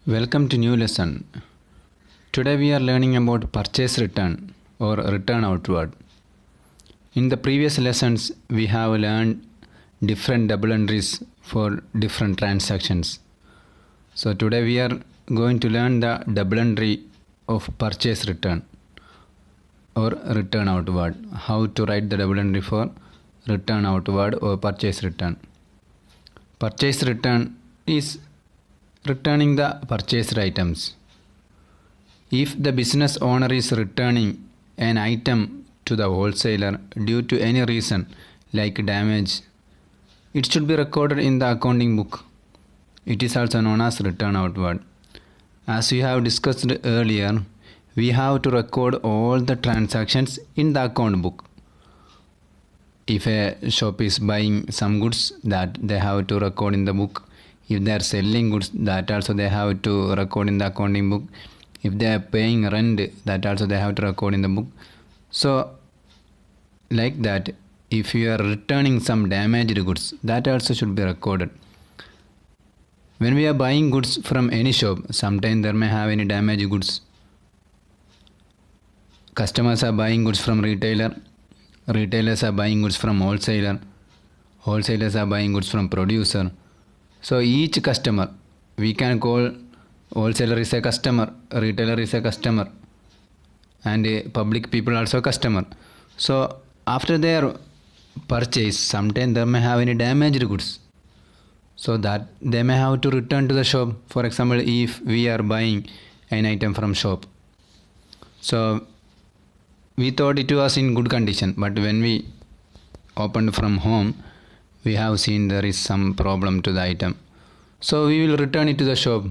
Welcome to new lesson. Today we are learning about purchase return or return outward. In the previous lessons we have learned different double entries for different transactions. So today we are going to learn the double entry of purchase return or return outward. How to write the double entry for return outward or purchase return. Purchase return is returning the purchased items. If the business owner is returning an item to the wholesaler due to any reason like damage, it should be recorded in the accounting book. It is also known as return outward. As we have discussed earlier, we have to record all the transactions in the account book. If a shop is buying some goods, that they have to record in the book. If they are selling goods, that also they have to record in the accounting book. If they are paying rent, that also they have to record in the book. So like that, if you are returning some damaged goods, that also should be recorded. When we are buying goods from any shop, sometimes there may have any damaged goods. Customers are buying goods from retailer. Retailers are buying goods from wholesaler. Wholesalers are buying goods from producer. So each customer, we can call wholesaler is a customer, retailer is a customer, and public people also customer. So after their purchase, sometimes they may have any damaged goods. So that they may have to return to the shop. For example, if we are buying an item from shop, so we thought it was in good condition, but when we opened from home, we have seen there is some problem to the item. So we will return it to the shop.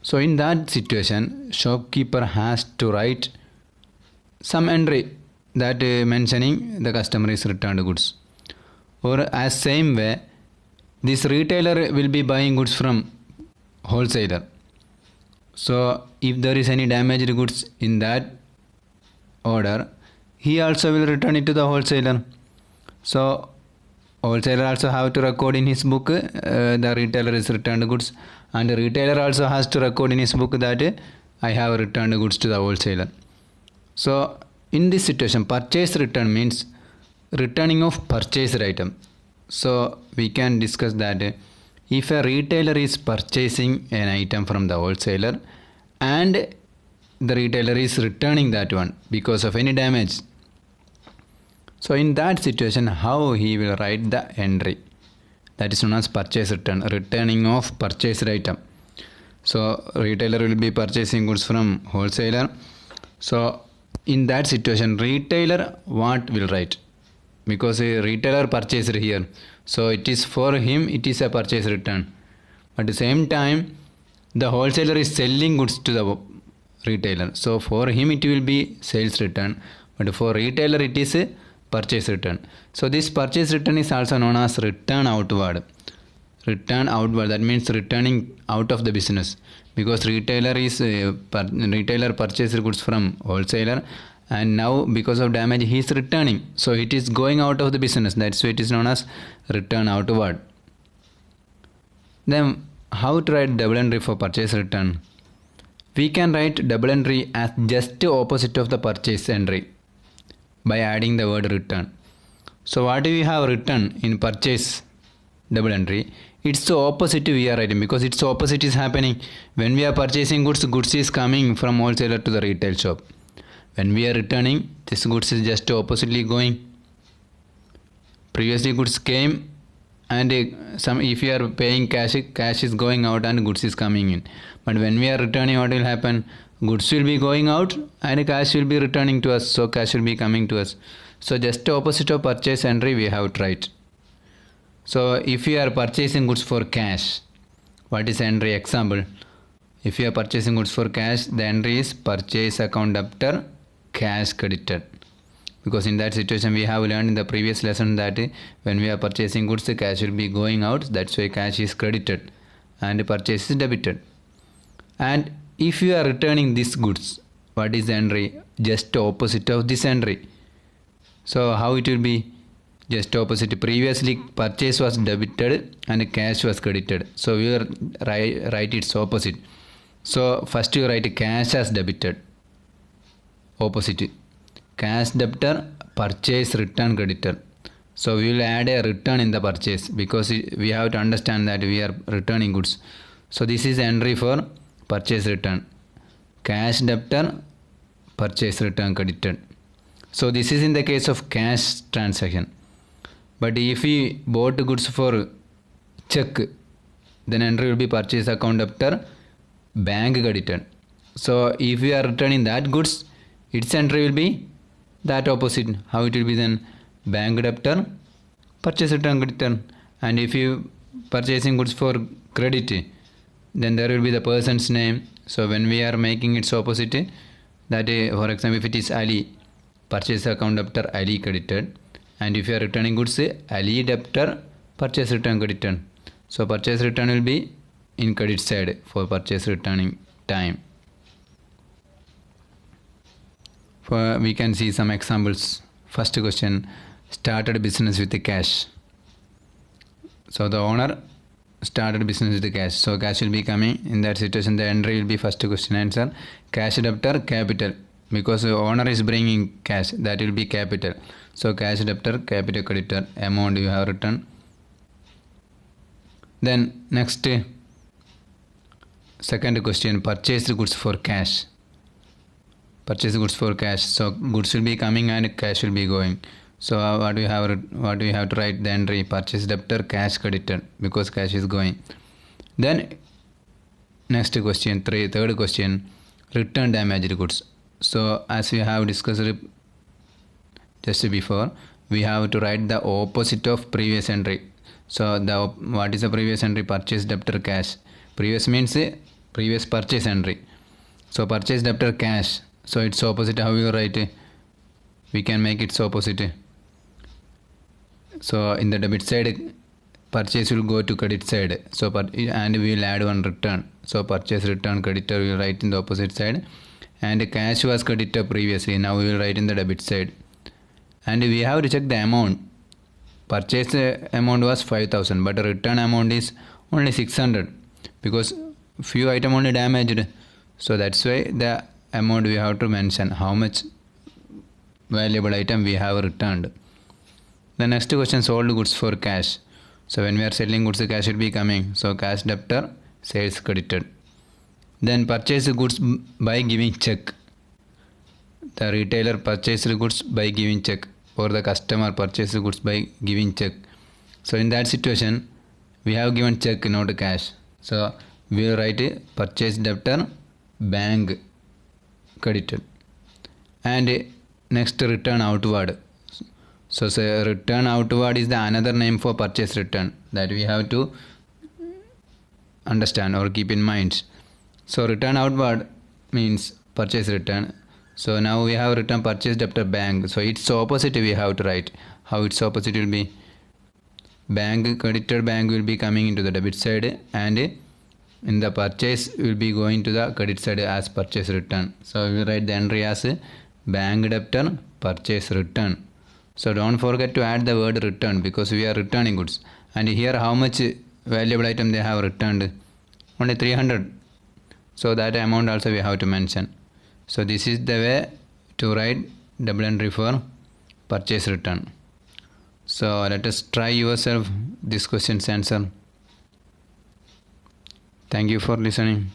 So in that situation, shopkeeper has to write some entry that mentioning the customer is returned goods. Or as same way, this retailer will be buying goods from wholesaler. So if there is any damaged goods in that order, he also will return it to the wholesaler. So wholesaler also have to record in his book the retailer is returned goods, and the retailer also has to record in his book that I have returned goods to the wholesaler. So in this situation, purchase return means returning of purchased item. So we can discuss that if a retailer is purchasing an item from the wholesaler and the retailer is returning that one because of any damage. So in that situation, how he will write the entry? That is known as purchase return, returning of purchased item. So retailer will be purchasing goods from wholesaler. So in that situation, retailer what will write? Because a retailer purchased here. So it is for him, it is a purchase return. At the same time, the wholesaler is selling goods to the retailer. So for him it will be sales return. But for retailer it is a purchase return. So this purchase return is also known as return outward. Return outward, that means returning out of the business, because retailer purchased goods from wholesaler, and now because of damage he is returning, so it is going out of the business. That's why it is known as return outward. Then how to write double entry for purchase return? We can write double entry as just opposite of the purchase entry by adding the word return. So what do we have written in purchase double entry? It's the opposite we are writing, because its opposite is happening. When we are purchasing goods, goods is coming from wholesaler to the retail shop. When we are returning, this goods is just oppositely going. Previously goods came, and if you are paying cash, cash is going out and goods is coming in. But when we are returning, what will happen? Goods will be going out and cash will be returning to us. So cash will be coming to us. So just opposite of purchase entry we have to write. So if you are purchasing goods for cash, what is entry? Example, if you are purchasing goods for cash, the entry is purchase account debtor, cash credited. Because in that situation we have learned in the previous lesson that when we are purchasing goods, the cash will be going out. That's why cash is credited and purchase is debited. And if you are returning these goods, what is the entry? Just opposite of this entry. So how it will be? just opposite. Previously purchase was debited and cash was credited, so we will write its opposite. So first you write cash as debited, opposite cash debtor, purchase return creditor. So we will add a return in the purchase because we have to understand that we are returning goods. So this is entry for purchase return, cash debtor, purchase return credited. So this is in the case of cash transaction. But if we bought goods for check, then entry will be purchase account debtor, bank credited. So if we are returning that goods, its entry will be that opposite. How it will be then? Bank debtor, purchase return creditor. And if you purchasing goods for credit, then there will be the person's name. So when we are making its opposite, that for example if it is Ali, purchase account debtor, Ali credited. And if you are returning goods, Ali debtor, purchase return credited. So purchase return will be in credit side for purchase returning time. We can see some examples. First question, started business with the cash. So the owner started business with the cash, so cash will be coming. In that situation the entry will be first question answer, cash debtor, capital, because the owner is bringing cash, that will be capital. So cash debtor, capital creditor, amount you have written. Then next second question, purchased goods for cash. Purchase goods for cash, so goods will be coming and cash will be going. So what we have to write the entry, purchase debtor, cash credited, because cash is going. Then next question, third question, return damaged goods. So as we have discussed just before, we have to write the opposite of previous entry. So what is the previous entry? Purchase debtor, cash. Previous means previous purchase entry. So purchase debtor, cash. So it's opposite. How you write? We can make it opposite. So in the debit side, purchase will go to credit side. So and we will add one return. So purchase return creditor we will write in the opposite side. And cash was credited previously. Now we will write in the debit side. And we have to check the amount. Purchase amount was 5,000, but the return amount is only 600 because few item only damaged. So that's why the amount we have to mention, how much valuable item we have returned. The next question, sold goods for cash. So when we are selling goods, the cash will be coming. So cash debtor, sales credited. Then purchase goods by giving check. The retailer purchased goods by giving check, or the customer purchased goods by giving check. So in that situation, we have given check, not cash. So we will write purchase debtor, bank credited. And next, return outward. So return outward is the another name for purchase return, that we have to understand or keep in mind. So return outward means purchase return. So now we have written purchase debtor, bank. So its opposite we have to write. How its opposite will be? Bank credited, bank will be coming into the debit side, and in the purchase will be going to the credit side as purchase return. So we will write the entry as bank debtor, purchase return. So don't forget to add the word return because we are returning goods. And here how much valuable item they have returned? Only 300. So that amount also we have to mention. So this is the way to write double entry for purchase return. So let us try yourself this question's answer. Thank you for listening.